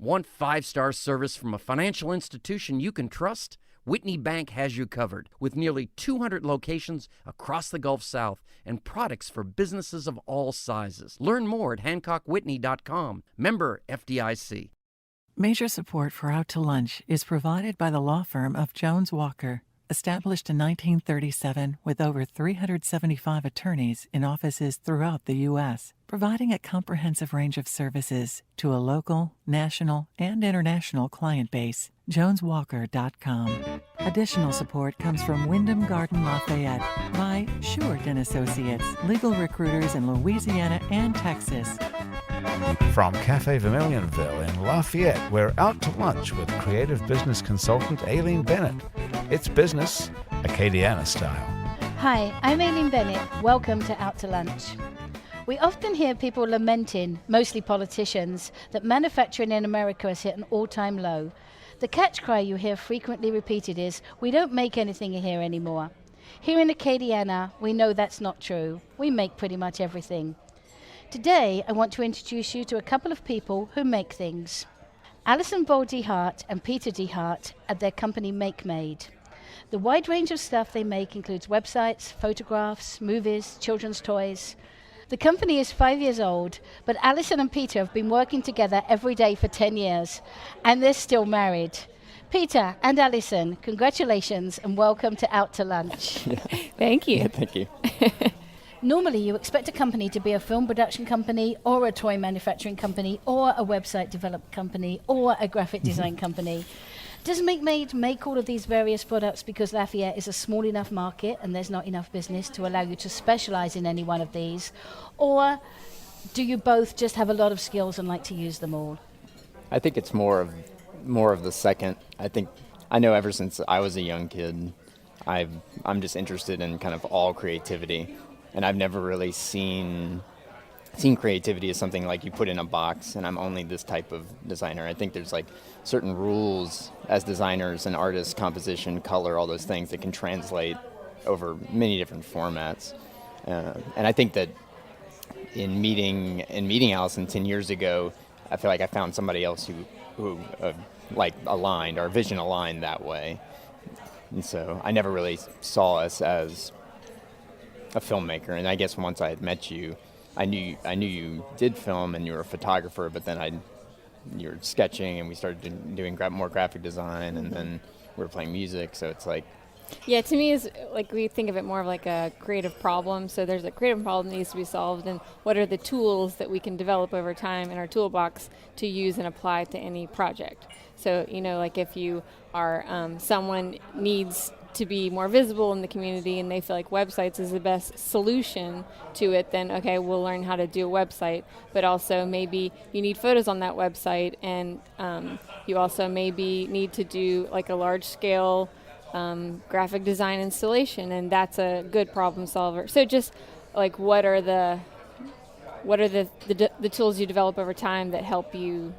Want 5-star service from a financial institution you can trust? Whitney Bank has you covered with nearly 200 locations across the Gulf South and products for businesses of all sizes. Learn more at HancockWhitney.com. Member FDIC. Major support for Out to Lunch is provided by the law firm of Jones Walker, established in 1937 with over 375 attorneys in offices throughout the U.S., providing a comprehensive range of services to a local, national, and international client base. JonesWalker.com. Additional support comes from Wyndham Garden Lafayette by Short & Associates, legal recruiters in Louisiana and Texas. From Cafe Vermilionville in Lafayette, we're out to lunch with creative business consultant Aileen Bennett. It's business, Acadiana style. Hi, I'm Aileen Bennett. Welcome to Out to Lunch. We often hear people lamenting, mostly politicians, that manufacturing in America has hit an all-time low. The catch cry you hear frequently repeated is, we don't make anything here anymore. Here in Acadiana, we know that's not true. We make pretty much everything. Today, I want to introduce you to a couple of people who make things. Alison Boll DeHart and Peter DeHart at their company makemade. The wide range of stuff they make includes websites, photographs, movies, children's toys. The company is 5 years old, but Alison and Peter have been working together every day for 10 years, and they're still married. Peter and Alison, congratulations and welcome to Out to Lunch. Thank you. Yeah, thank you. Normally, you expect a company to be a film production company or a toy manufacturing company or a website development company or a graphic design company. Does makemade make all of these various products because Lafayette is a small enough market and there's not enough business to allow you to specialize in any one of these? Or do you both just have a lot of skills and like to use them all? I think it's more of the second. I know ever since I was a young kid, I'm just interested in kind of all creativity. And I've never really seen creativity as something like you put in a box and I'm only this type of designer. I think there's like certain rules as designers and artists, composition, color, all those things that can translate over many different formats. And I think that in meeting Allison 10 years ago, I feel like I found somebody else who like aligned, our vision aligned that way. And so I never really saw us as a filmmaker, and I guess once I had met you, I knew you did film and you were a photographer, but then you were sketching and we started doing more graphic design, and then we were playing music, so it's like... Yeah, to me, is like we think of it more of like a creative problem. So there's a creative problem that needs to be solved, and what are the tools that we can develop over time in our toolbox to use and apply to any project. So, like if you are someone needs to be more visible in the community and they feel like websites is the best solution to it, then okay, we'll learn how to do a website. But also maybe you need photos on that website, and you also maybe need to do like a large scale graphic design installation, and that's a good problem solver. So just like what are the tools you develop over time that help you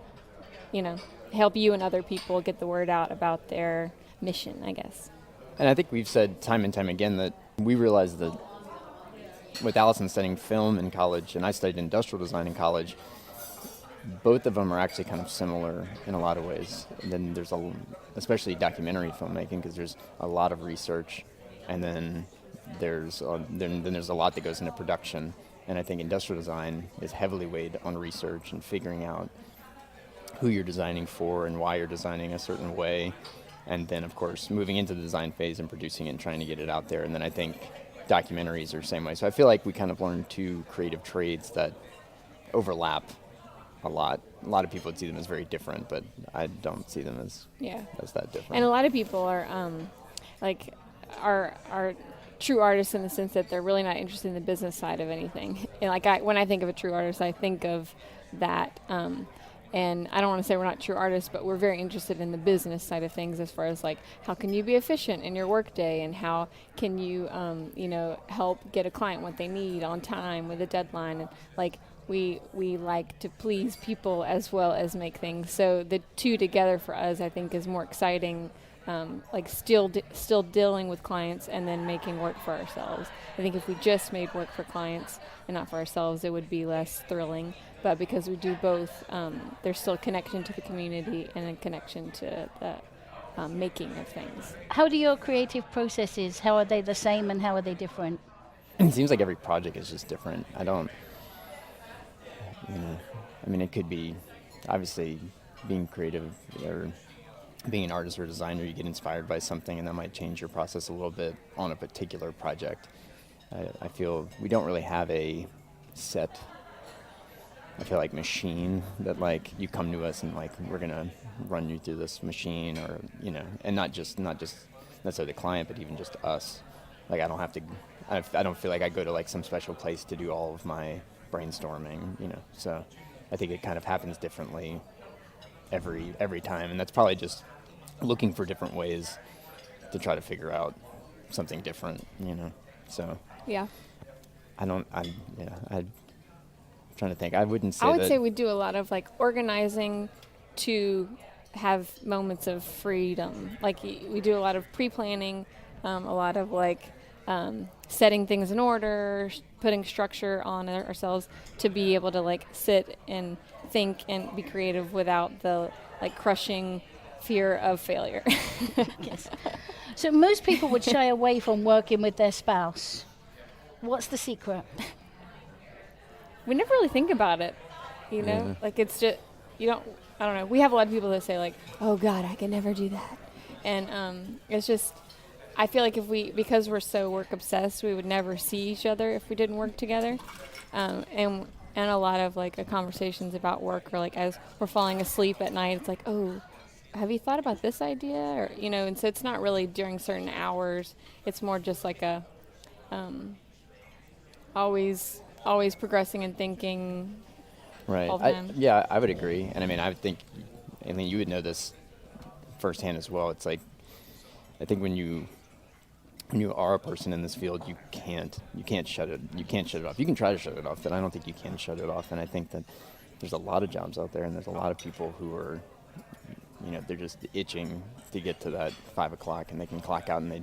and other people get the word out about their mission, I guess. And I think we've said time and time again that we realized that with Allison studying film in college and I studied industrial design in college, both of them are actually kind of similar in a lot of ways. And then there's especially documentary filmmaking, because there's a lot of research, and then there's a lot that goes into production. And I think industrial design is heavily weighed on research and figuring out who you're designing for and why you're designing a certain way. And then, of course, moving into the design phase and producing it and trying to get it out there. And then I think documentaries are the same way. So I feel like we kind of learned two creative trades that overlap a lot. A lot of people would see them as very different, but I don't see them as that different. And a lot of people are are true artists in the sense that they're really not interested in the business side of anything. And when I think of a true artist, I think of that. And I don't want to say we're not true artists, but we're very interested in the business side of things, as far as like how can you be efficient in your workday, and how can you help get a client what they need on time with a deadline. And like we like to please people as well as make things. So the two together for us, I think, is more exciting like still dealing with clients and then making work for ourselves. I think if we just made work for clients and not for ourselves, it would be less thrilling. But because we do both, there's still a connection to the community and a connection to the making of things. How do your creative processes, how are they the same and how are they different? It seems like every project is just different. It could be, obviously, being creative or being an artist or designer, you get inspired by something and that might change your process a little bit on a particular project. I feel we don't really have a set, machine that like you come to us and like we're gonna run you through this machine, or and not just necessarily the client, but even just us. Like I don't feel like I go to like some special place to do all of my brainstorming, So I think it kind of happens differently every time, and that's probably just looking for different ways to try to figure out something different, So Yeah. I'm trying to think. I would say we do a lot of like organizing to have moments of freedom. Like we do a lot of pre-planning, a lot of like setting things in order, putting structure on ourselves to be able to like sit and think and be creative without the like crushing fear of failure. Yes. So most people would shy away from working with their spouse. What's the secret? We never really think about it, Yeah. Like it's just, I don't know. We have a lot of people that say like, oh God, I can never do that. And it's just, I feel like because we're so work obsessed, we would never see each other if we didn't work together. And a lot of like conversations about work, or like as we're falling asleep at night, it's like, oh, have you thought about this idea? Or, and so it's not really during certain hours. It's more just like a, always progressing and thinking. Right. All the time. I would agree. And I think, you would know this firsthand as well. It's like, I think when you are a person in this field, you can't shut it off. You can try to shut it off, but I don't think you can shut it off. And I think that there's a lot of jobs out there, and there's a lot of people who are, they're just itching to get to that 5 o'clock, and they can clock out, and they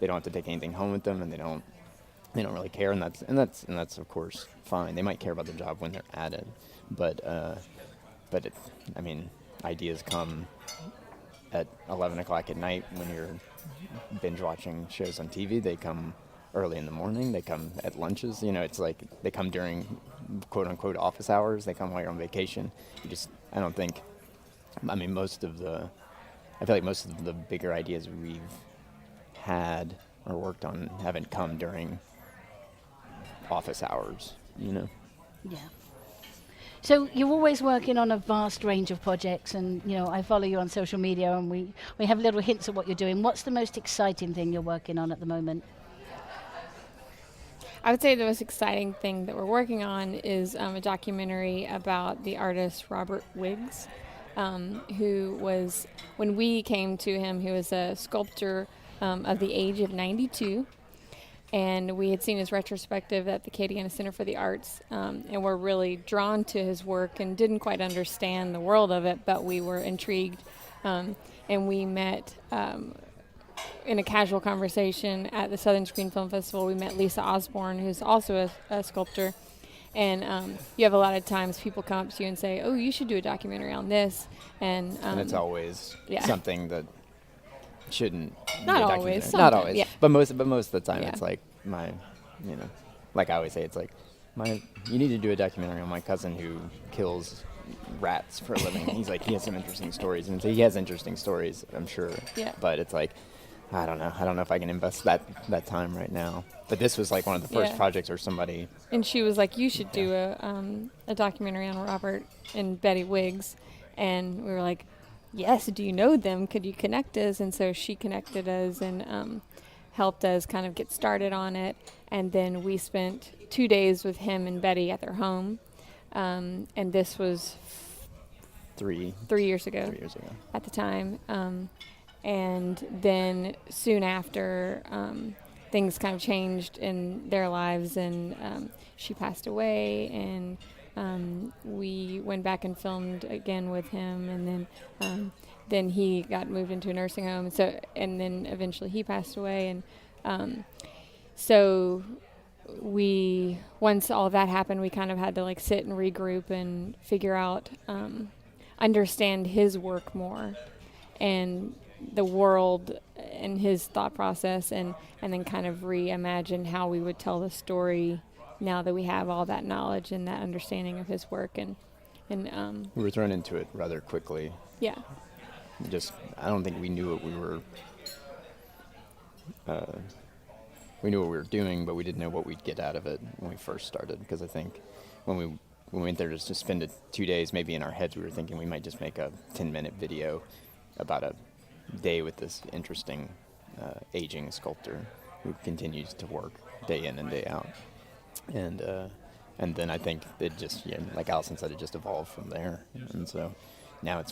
don't have to take anything home with them, and they don't really care, and that's of course fine. They might care about their job when they're at it, but ideas come at 11 o'clock at night when you're binge watching shows on TV. They come early in the morning. They come at lunches. It's like they come during quote unquote office hours. They come while you're on vacation. I feel like most of the bigger ideas we've had or worked on haven't come during office hours, Yeah. So you're always working on a vast range of projects, and I follow you on social media, and we have little hints of what you're doing. What's the most exciting thing you're working on at the moment? I would say the most exciting thing that we're working on is a documentary about the artist Robert Wiggs, who was, when we came to him, he was a sculptor of the age of 92. And we had seen his retrospective at the Acadiana Center for the Arts, and were really drawn to his work and didn't quite understand the world of it, but we were intrigued. And we met in a casual conversation at the Southern Screen Film Festival. We met Lisa Osborne, who's also a sculptor. And you have a lot of times people come up to you and say, oh, you should do a documentary on this. And it's always something that shouldn't not be always not always, yeah. but most of the time, Yeah. It's like like I always say, it's like you need to do a documentary on my cousin who kills rats for a living. He's like, he has some interesting stories, and he has interesting stories, I'm sure. Yeah. But it's like, I don't know if I can invest that time right now. But this was like one of the first projects where somebody. And she was like, you should do a documentary on Robert and Betty Wiggs, and we were like, yes, do you know them? Could you connect us? And so she connected us and helped us kind of get started on it. And then we spent 2 days with him and Betty at their home. And this was 3 years ago. 3 years ago. At the time. And then soon after, things kind of changed in their lives, and she passed away, and we went back and filmed again with him, and then he got moved into a nursing home. So, and then eventually he passed away, and so once all that happened, we kind of had to like sit and regroup and figure out, understand his work more, and the world and his thought process, and then kind of reimagine how we would tell the story now that we have all that knowledge and that understanding of his work. And we were thrown into it rather quickly. Yeah. I don't think we knew what we were doing, but we didn't know what we'd get out of it when we first started. Because I think when we went there just to spend 2 days, maybe in our heads we were thinking we might just make a 10-minute video about a day with this interesting aging sculptor who continues to work day in and day out. And then I think it just, like Allison said, it just evolved from there. And so now I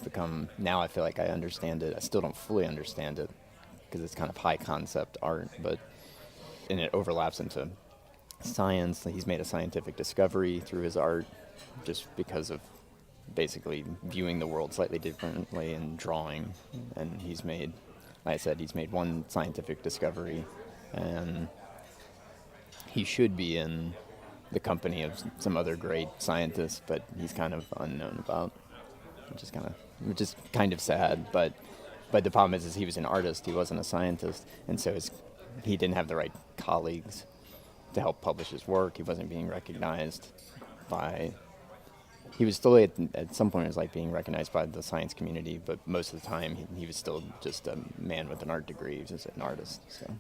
feel like I understand it. I still don't fully understand it because it's kind of high concept art, and it overlaps into science. He's made a scientific discovery through his art just because of basically viewing the world slightly differently and drawing. And he's made one scientific discovery, and he should be in the company of some other great scientists, but he's kind of unknown about, which is kind of sad. But the problem is he was an artist, he wasn't a scientist, and so he didn't have the right colleagues to help publish his work. He wasn't being recognized he was still at some point it was like being recognized by the science community, but most of the time he was still just a man with an art degree. He was just an artist. So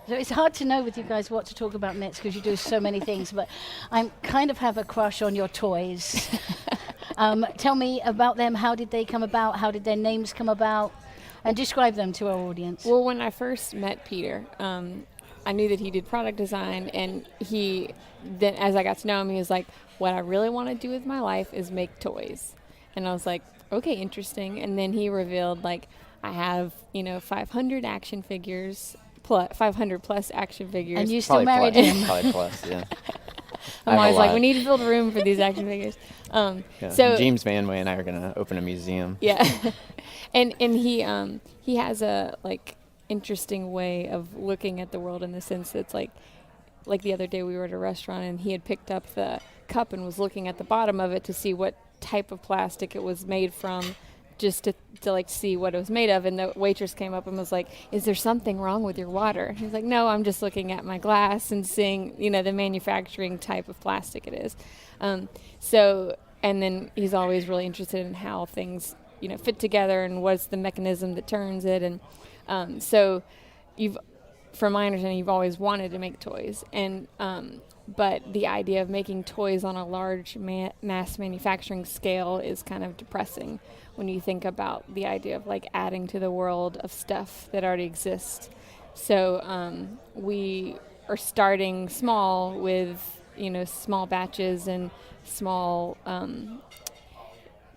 it's hard to know with you guys what to talk about next because you do so many things, but I kind of have a crush on your toys. Tell me about them. How did they come about? How did their names come about? And describe them to our audience. Well, when I first met Peter, I knew that he did product design, and then as I got to know him, he was like, what I really want to do with my life is make toys. And I was like, okay, interesting. And then he revealed, like, I have, 500 action figures, 500 plus action figures. And you still married him. Probably plus, yeah. I'm always like, we need to build a room for these action figures. So James Vanway and I are going to open a museum. Yeah. and he has a, like, interesting way of looking at the world in the sense that it's like the other day we were at a restaurant and he had picked up the cup and was looking at the bottom of it to see what type of plastic it was made from, just to like see what it was made of. And the waitress came up and was like, is there something wrong with your water? And he's like, no, I'm just looking at my glass and seeing, the manufacturing type of plastic it is. And then he's always really interested in how things, fit together and what's the mechanism that turns it. And so from my understanding, you've always wanted to make toys. And but the idea of making toys on a large mass manufacturing scale is kind of depressing when you think about the idea of like adding to the world of stuff that already exists. So we are starting small with, small batches and small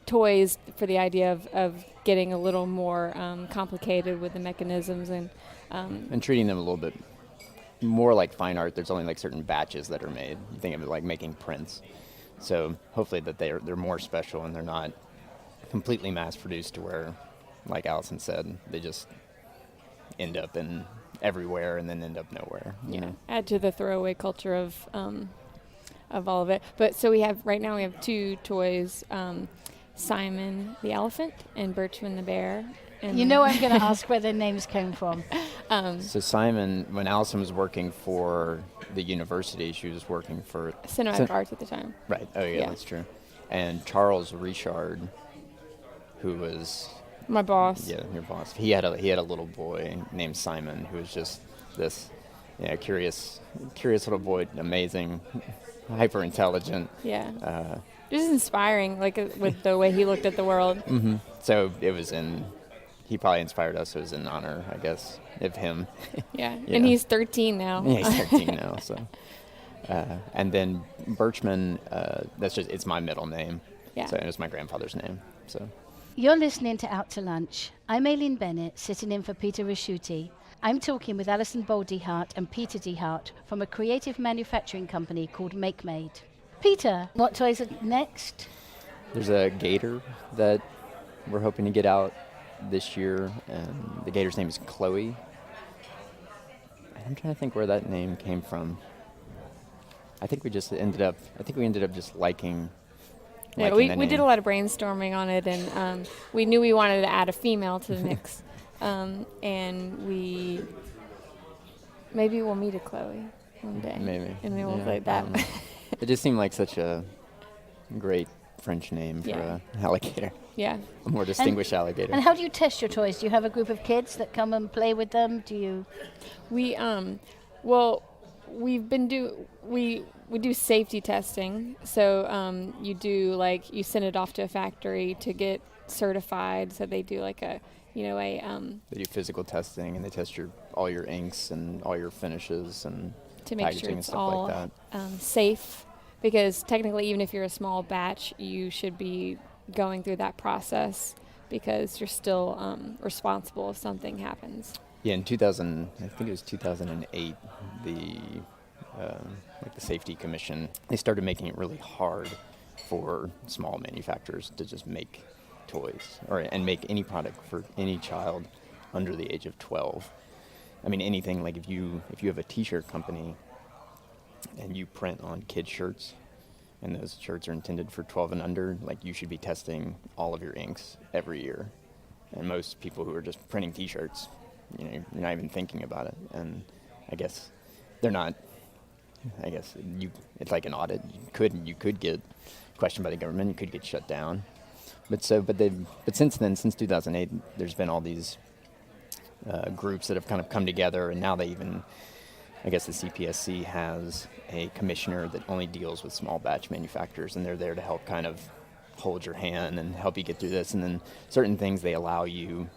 toys for the idea of getting a little more complicated with the mechanisms and treating them a little bit more like fine art. There's only like certain batches that are made. You think of it like making prints. So hopefully that they're more special and they're not completely mass produced to where, like Allison said, they just end up in everywhere and then end up nowhere. You know? Add to the throwaway culture of all of it. But so we have 2 toys, Simon the elephant and Birchman the bear. And I'm going to ask where their names came from. So Simon, when Allison was working for the university, she was working for Cinematic Arts at the time. Right. Oh yeah, that's true. And Charles Richard, who was my boss. Yeah, your boss. He had a little boy named Simon who was just this, curious little boy, amazing, hyper intelligent. Yeah. Just inspiring, like with the way he looked at the world. Mm-hmm. So he probably inspired us. It was in honor, I guess, of him. Yeah, and he's 13 now. Yeah, he's 13 now. So, and then Birchman, it's my middle name. Yeah. So it was my grandfather's name. So. You're listening to Out to Lunch. I'm Aileen Bennett, sitting in for Peter Raschuti. I'm talking with Alison Bold-DeHart and Peter DeHart from a creative manufacturing company called makemade. Peter, what toys are next? There's a gator that we're hoping to get out this year, and the gator's name is Chloe. I'm trying to think where that name came from. I think we ended up just liking. Yeah, we did a lot of brainstorming on it, and we knew we wanted to add a female to the mix, and maybe we'll meet a Chloe one day. Maybe. And then we'll play that. It just seemed like such a great French name for an alligator. Yeah. A more distinguished alligator. And how do you test your toys? Do you have a group of kids that come and play with them? Do you? We do safety testing. So you send it off to a factory to get certified. So they do they do physical testing, and they test all your inks and all your finishes and to make packaging sure and it's stuff all like that. Safe, because technically, even if you're a small batch, you should be going through that process because you're still responsible if something happens. Yeah, in 2000, I think it was 2008, the Safety Commission, they started making it really hard for small manufacturers to just make toys and make any product for any child under the age of 12. I mean, anything like if you have a T-shirt company and you print on kids' shirts, and those shirts are intended for 12 and under, like you should be testing all of your inks every year. And most people who are just printing T-shirts, you're not even thinking about it. And I guess they're not. I guess it's like an audit. You could get questioned by the government. You could get shut down. But since then, since 2008, there's been all these groups that have kind of come together, and now I guess the CPSC has a commissioner that only deals with small batch manufacturers, and they're there to help kind of hold your hand and help you get through this. And then certain things they allow you,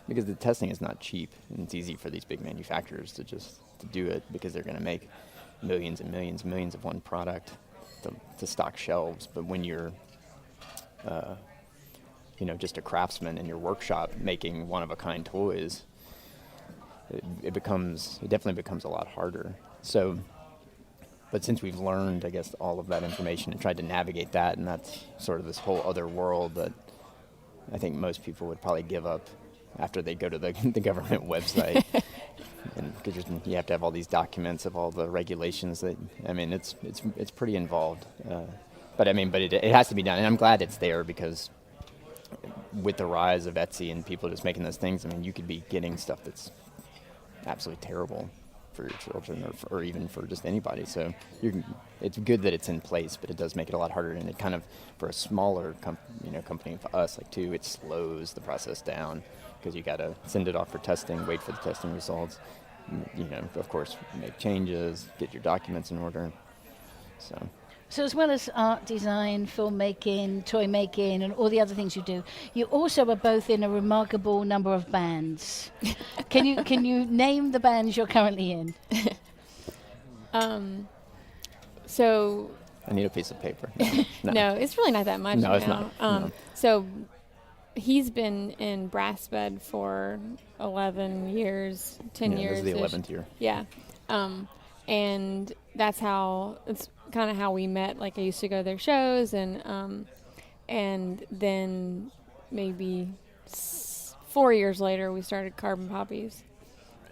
because the testing is not cheap, and it's easy for these big manufacturers to do it because they're going to make millions and millions and millions of one product to stock shelves. But when you're just a craftsman in your workshop making one-of-a-kind toys, it definitely becomes a lot harder. So, but since we've learned, I guess, all of that information and tried to navigate that, and that's sort of this whole other world that I think most people would probably give up after they go to the government website. And because you have to have all these documents of all the regulations it's pretty involved. But it has to be done, and I'm glad it's there because with the rise of Etsy and people just making those things, you could be getting stuff that's absolutely terrible for your children or even for just anybody. So it's good that it's in place, but it does make it a lot harder. And it kind of, for a smaller company, for us, it slows the process down because you got to send it off for testing, wait for the testing results, of course, make changes, get your documents in order. So as well as art design, filmmaking, toy making, and all the other things you do, you also are both in a remarkable number of bands. Can you name the bands you're currently in? So I need a piece of paper. No, it's really not that much. No, it's not. No. So he's been in brass bed for 11 years, 10 years. This is the 11th year. Yeah. And it's kind of how we met. Like, I used to go to their shows, and then maybe 4 years later we started Carbon Poppies.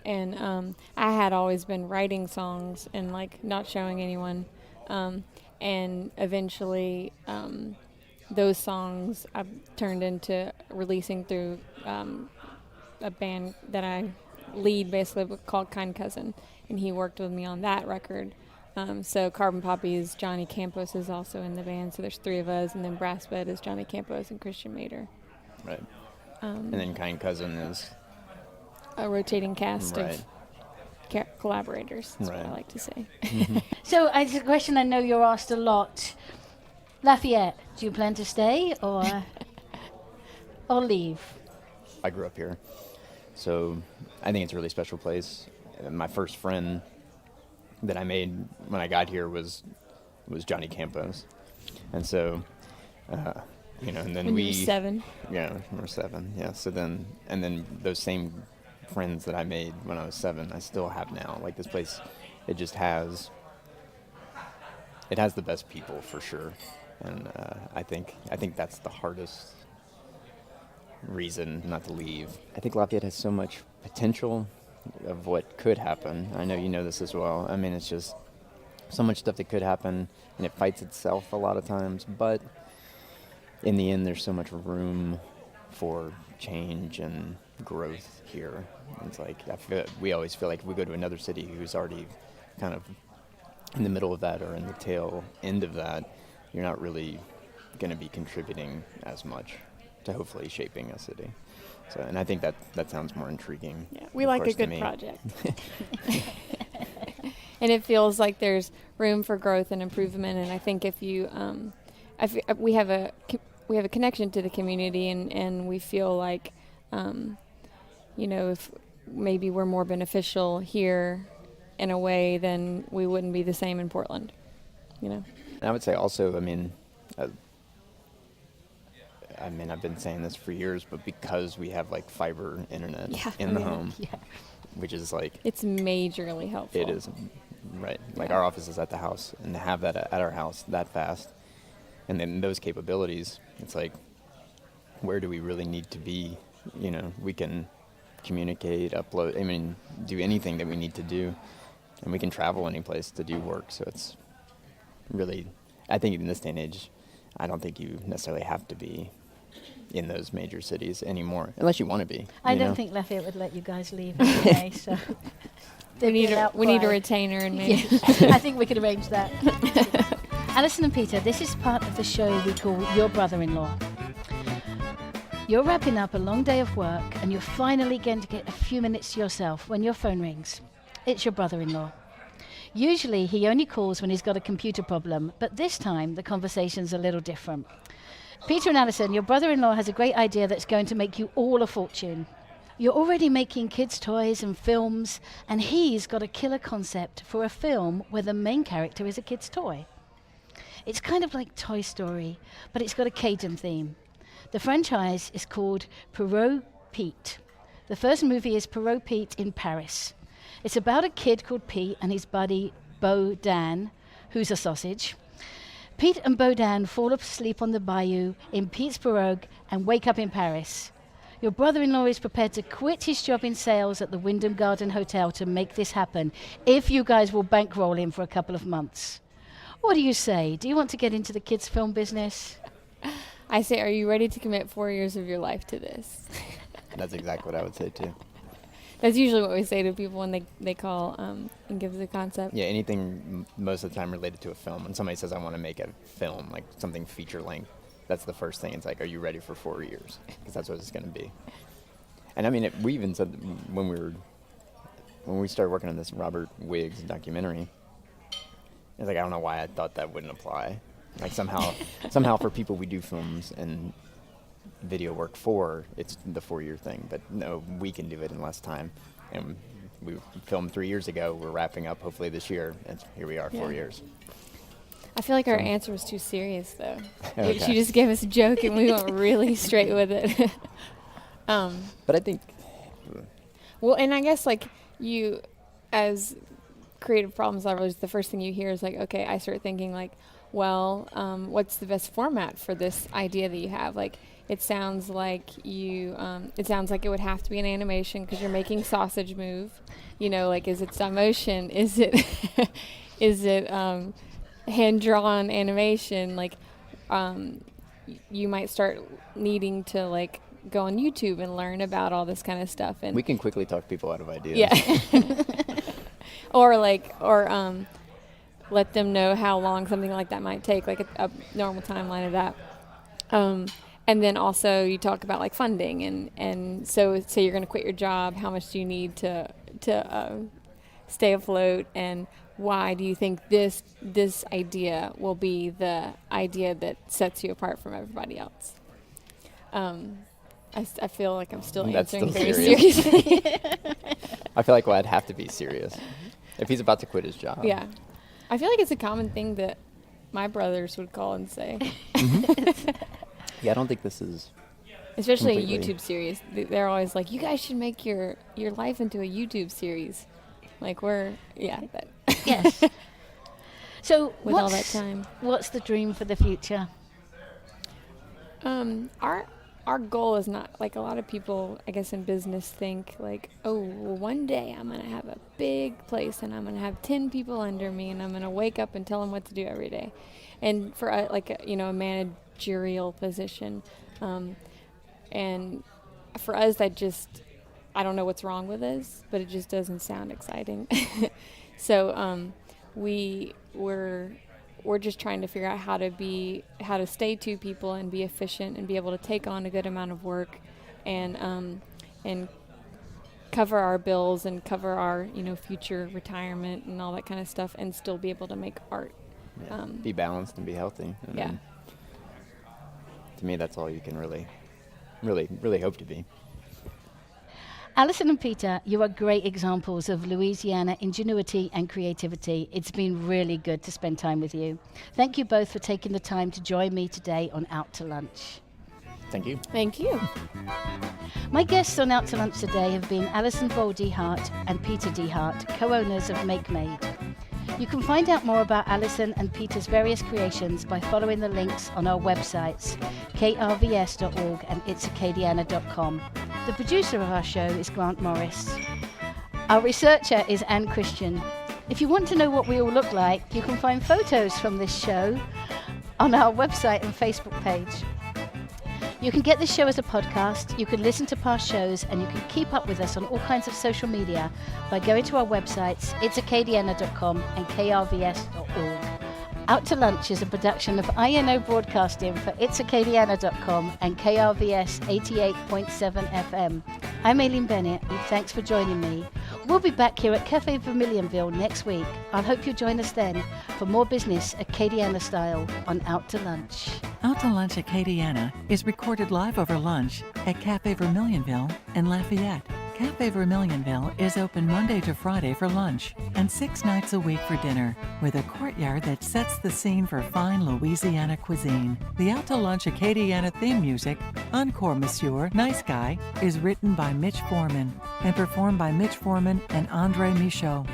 And I had always been writing songs and not showing anyone. And eventually those songs I've turned into releasing through a band that I lead basically called Kind Cousin, and he worked with me on that record. So Carbon Poppies, Johnny Campos is also in the band, so there's 3 of us, and then Brass Bed is Johnny Campos and Christian Mader. Right. And then Kind Cousin is a rotating cast of collaborators, that's what I like to say. Mm-hmm. So it's a question I know you're asked a lot. Lafayette, do you plan to stay or leave? I grew up here, so I think it's a really special place. My first friend that I made when I got here was Johnny Campos, and so and then when you were 7. Yeah, we were 7. Yeah, so then those same friends that I made when I was 7, I still have now. This place, it just has it has the best people for sure, and I think that's the hardest reason not to leave. I think Lafayette has so much potential of what could happen. I know you know this as well. I mean, it's just so much stuff that could happen, and it fights itself a lot of times, but in the end, there's so much room for change and growth here. It's like, we always feel like if we go to another city who's already kind of in the middle of that or in the tail end of that, you're not really going to be contributing as much to hopefully shaping a city. So, and I think that sounds more intriguing. Yeah, we like a good project. And it feels like there's room for growth and improvement. And I think if you, we have a connection to the community, and we feel like, if maybe we're more beneficial here in a way, then we wouldn't be the same in Portland. And I would say also, I've been saying this for years, but because we have like fiber internet in the home, which is like, it's majorly helpful. It is, right? Like our office is at the house, and to have that at our house that fast, and then those capabilities, it's like, where do we really need to be? We can communicate, upload, do anything that we need to do, and we can travel any place to do work. So it's really, I think in this day and age, I don't think you necessarily have to be in those major cities anymore, unless you want to be. I don't think Lafayette would let you guys leave anyway, so we need a retainer, and maybe I think we could arrange that. Alison and Peter, this is part of the show we call Your Brother-in-Law. You're wrapping up a long day of work, and you're finally going to get a few minutes to yourself when your phone rings. It's your brother-in-law. Usually he only calls when he's got a computer problem, but this time the conversation's a little different. Peter and Alison, your brother-in-law has a great idea that's going to make you all a fortune. You're already making kids' toys and films, and he's got a killer concept for a film where the main character is a kid's toy. It's kind of like Toy Story, but it's got a Cajun theme. The franchise is called Pierrot Pete. The first movie is Pierrot Pete in Paris. It's about a kid called Pete and his buddy Beau Dan, who's a sausage. Pete and Beau Dan fall asleep on the bayou in Pete's pirogue and wake up in Paris. Your brother-in-law is prepared to quit his job in sales at the Wyndham Garden Hotel to make this happen, if you guys will bankroll him for a couple of months. What do you say? Do you want to get into the kids' film business? I say, are you ready to commit 4 years of your life to this? That's exactly what I would say too. That's usually what we say to people when they call and give the concept. Yeah, anything most of the time related to a film. When somebody says, I want to make a film, like something feature length, that's the first thing. It's like, are you ready for 4 years? Because that's what it's going to be. And we even said when we started working on this Robert Wiggs documentary, it's like, I don't know why I thought that wouldn't apply. Like somehow for people we do films and video work for, it's the 4-year thing, but no, we can do it in less time. And we filmed 3 years ago, we're wrapping up hopefully this year, and here we are, 4 years. I feel like our answer was too serious though. Okay. She just gave us a joke and we went really straight with it. But I think, well, and I guess like you as creative problem solvers, the first thing you hear is like, okay, I start thinking like, well, what's the best format for this idea that you have? Like, it sounds like it would have to be an animation because you're making sausage move. Like, is it stop motion? Is it, hand-drawn animation? Like, you might start needing to like go on YouTube and learn about all this kind of stuff. And we can quickly talk people out of ideas. Yeah. or let them know how long something like that might take, like a normal timeline of that. And then also you talk about like funding and so you're going to quit your job. How much do you need to stay afloat? And why do you think this idea will be the idea that sets you apart from everybody else? I feel like I'm still answering very seriously. I feel like I'd have to be serious if he's about to quit his job. Yeah. I feel like it's a common thing that my brothers would call and say. Mm-hmm. Yeah, I don't think this is... Especially completely. a YouTube series. They're always like, you guys should make your life into a YouTube series. Like, Yes. So with all that time. What's the dream for the future? Our goal is not like a lot of people, I guess, in business think like, oh, well, one day I'm going to have a big place and I'm going to have 10 people under me and I'm going to wake up and tell them what to do every day. And for a managerial position, and for us, I don't know what's wrong with us, but it just doesn't sound exciting. So we're just trying to figure out how to stay two people and be efficient and be able to take on a good amount of work and cover our bills and cover our future retirement and all that kind of stuff and still be able to make art. Yeah, be balanced and be healthy. To me, that's all you can really hope to be. Alison and Peter, you are great examples of Louisiana ingenuity and creativity. It's been really good to spend time with you. Thank you both for taking the time to join me today on Out to Lunch. Thank you. Thank you. My guests on Out to Lunch today have been Alison Voll-DeHart and Peter DeHart, co-owners of MakeMade. You can find out more about Alison and Peter's various creations by following the links on our websites, krvs.org and itsacadiana.com. The producer of our show is Grant Morris. Our researcher is Anne Christian. If you want to know what we all look like, you can find photos from this show on our website and Facebook page. You can get this show as a podcast, you can listen to past shows, and you can keep up with us on all kinds of social media by going to our websites, itsacadiana.com and krvs.org. Out to Lunch is a production of INO Broadcasting for itsacadiana.com and KRVS 88.7 FM. I'm Aileen Bennett, and thanks for joining me. We'll be back here at Cafe Vermilionville next week. I hope you'll join us then for more business Acadiana style on Out to Lunch. Out to Lunch Acadiana is recorded live over lunch at Cafe Vermilionville in Lafayette. Cafe Vermilionville is open Monday to Friday for lunch and 6 nights a week for dinner, with a courtyard that sets the scene for fine Louisiana cuisine. The Out to Lunch Acadiana theme music, Encore Monsieur, Nice Guy, is written by Mitch Foreman and performed by Mitch Foreman and Andre Michaud.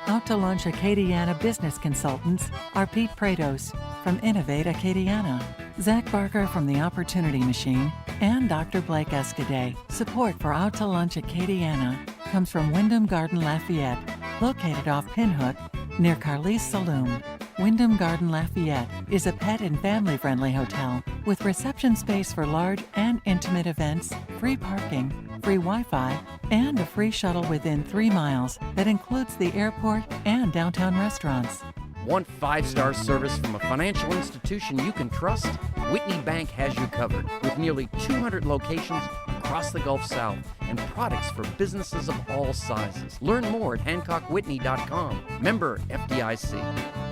Out to Lunch Acadiana business consultants are Pete Prados from Innovate Acadiana, Zach Barker from The Opportunity Machine, and Dr. Blake Escaday. Support for Out to Lunch Acadiana comes from Wyndham Garden Lafayette, located off Pinhook near Carly's Saloon. Wyndham Garden Lafayette is a pet and family-friendly hotel with reception space for large and intimate events, free parking, free Wi-Fi, and a free shuttle within 3 miles that includes the airport and downtown restaurants. Want 5-star service from a financial institution you can trust? Whitney Bank has you covered with nearly 200 locations across the Gulf South and products for businesses of all sizes. Learn more at HancockWhitney.com. Member FDIC.